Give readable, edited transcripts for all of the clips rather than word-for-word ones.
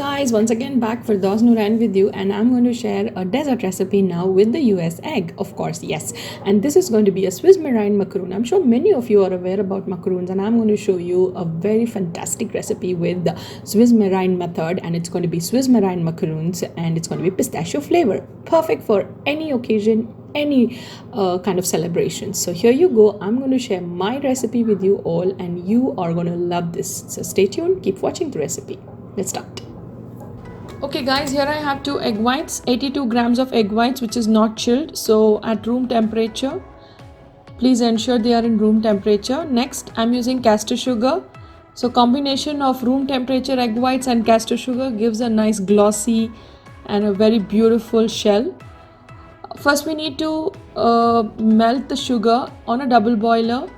guys, once again back Firdaus Noorain with you, and I'm going to share a dessert recipe now with the US egg, of course, yes. And this is going to be a Swiss meringue macaroon. I'm sure many of you are aware about macaroons, and I'm going to show you a very fantastic recipe with the Swiss meringue method, and it's going to be Swiss meringue macaroons, and it's going to be pistachio flavor, perfect for any occasion, any kind of celebration. So here you go. I'm going to share my recipe with you all, and you are going to love this. So stay tuned, keep watching the recipe. Let's start. Okay guys, here I have 2 egg whites, 82 grams of egg whites, which is not chilled, so at room temperature. Please ensure they are in room temperature. Next, I'm using caster sugar. So combination of room temperature egg whites and caster sugar gives a nice glossy and a very beautiful shell. First we need to melt the sugar on a double boiler.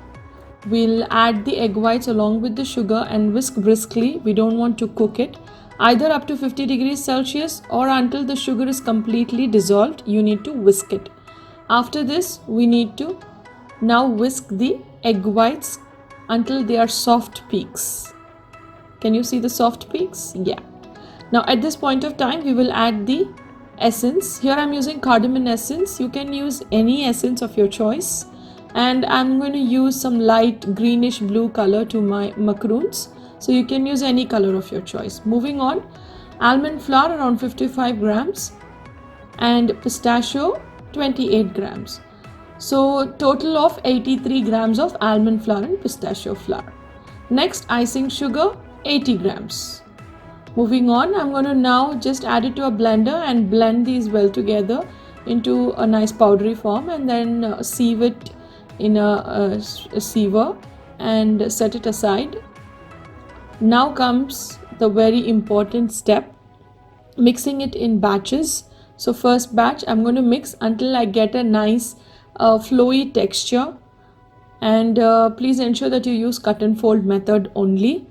We'll add the egg whites along with the sugar and whisk briskly. We don't want to cook it. Either up to 50 degrees Celsius or until the sugar is completely dissolved, you need to whisk it. After this, we need to now whisk the egg whites until they are soft peaks. Can you see the soft peaks? Yeah. Now at this point of time, we will add the essence. Here I'm using cardamom essence. You can use any essence of your choice. And I'm going to use some light greenish blue color to my macaroons. So you can use any color of your choice. Moving on, almond flour around 55 grams and pistachio 28 grams. So total of 83 grams of almond flour and pistachio flour. Next, icing sugar 80 grams. Moving on, I'm going to now just add it to a blender and blend these well together into a nice powdery form, and then sieve it in a siever and set it aside. Now comes the very important step, mixing it in batches. So first batch I'm going to mix until I get a nice flowy texture, and please ensure that you use cut and fold method only.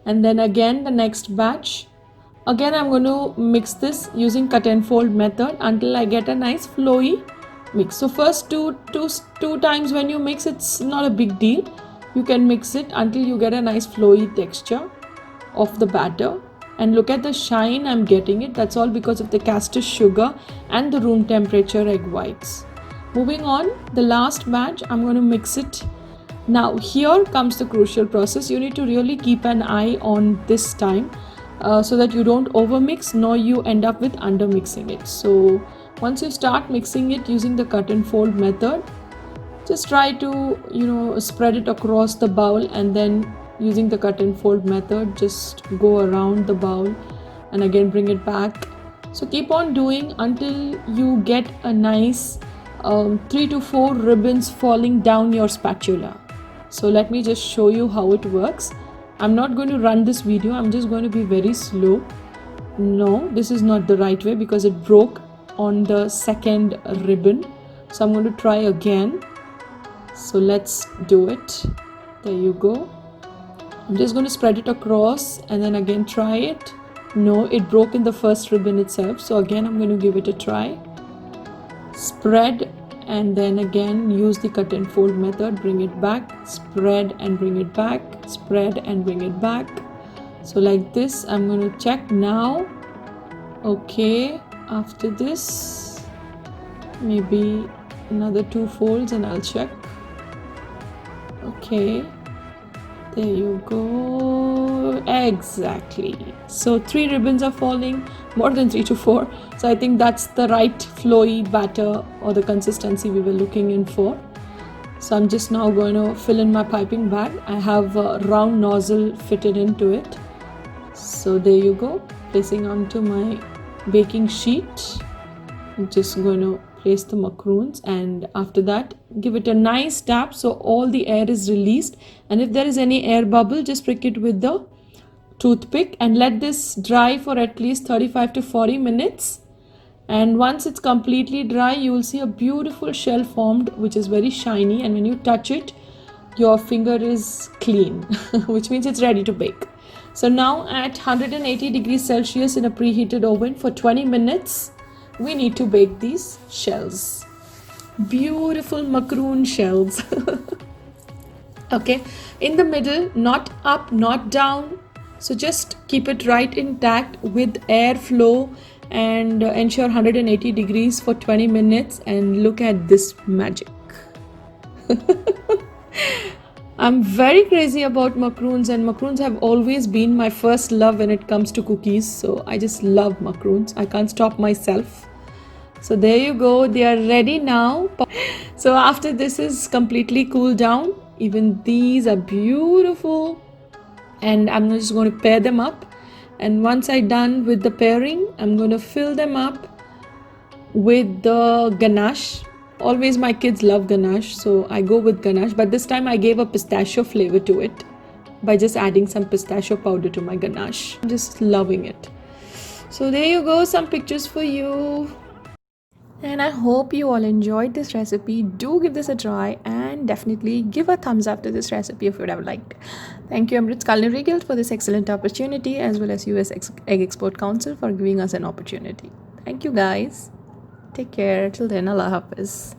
And then again the next batch, again I'm going to mix this using cut and fold method until I get a nice flowy mix. So first two times when you mix, it's not a big deal. You can mix it until you get a nice flowy texture of the batter. And look at the shine I'm getting it. That's all because of the caster sugar and the room temperature egg whites. Moving on, the last batch, I'm going to mix it. Now here comes the crucial process. You need to really keep an eye on this time so that you don't overmix nor you end up with undermixing it. So once you start mixing it using the cut and fold method, just try to spread it across the bowl, and then using the cut and fold method just go around the bowl and again bring it back. So keep on doing until you get a nice 3 to 4 ribbons falling down your spatula. So let me just show you how it works. I'm not going to run this video, I'm just going to be very slow. No, this is not the right way because it broke on the second ribbon. So I'm going to try again. So let's do it. There you go. I'm just going to spread it across and then again try it. No, it broke in the first ribbon itself. So again I'm going to give it a try. Spread and then again use the cut and fold method. Bring it back. Spread and bring it back. Spread and bring it back. So like this, I'm going to check now. Okay, after this, maybe another 2 folds and I'll check. Okay, there you go. Exactly. So 3 ribbons are falling, more than 3 to 4. So I think that's the right flowy batter or the consistency we were looking in for. So I'm just now going to fill in my piping bag. I have a round nozzle fitted into it. So there you go. Placing onto my baking sheet. I'm just going to place the macaroons, and after that give it a nice tap so all the air is released, and if there is any air bubble, just prick it with the toothpick and let this dry for at least 35 to 40 minutes. And once it's completely dry, you will see a beautiful shell formed which is very shiny, and when you touch it, your finger is clean which means it's ready to bake. So now at 180 degrees Celsius in a preheated oven for 20 minutes, we need to bake these shells. Beautiful macaroon shells. Okay, in the middle, not up, not down, So just keep it right intact with airflow and ensure 180 degrees for 20 minutes and look at this magic. I'm very crazy about macaroons, and macaroons have always been my first love when it comes to cookies. So I just love macaroons. I can't stop myself. So there you go, they are ready now. So after this is completely cooled down, even these are beautiful. And I'm just going to pair them up. And once I'm done with the pairing, I'm going to fill them up with the ganache. Always my kids love ganache, so I go with ganache, but this time I gave a pistachio flavor to it by just adding some pistachio powder to my ganache. I'm just loving it. So there you go, some pictures for you. And I hope you all enjoyed this recipe. Do give this a try and definitely give a thumbs up to this recipe if you would have liked. Thank you Emirates Culinary Guild for this excellent opportunity, as well as US Egg Export Council for giving us an opportunity. Thank you guys. Take care. Till then, Allah Hafiz.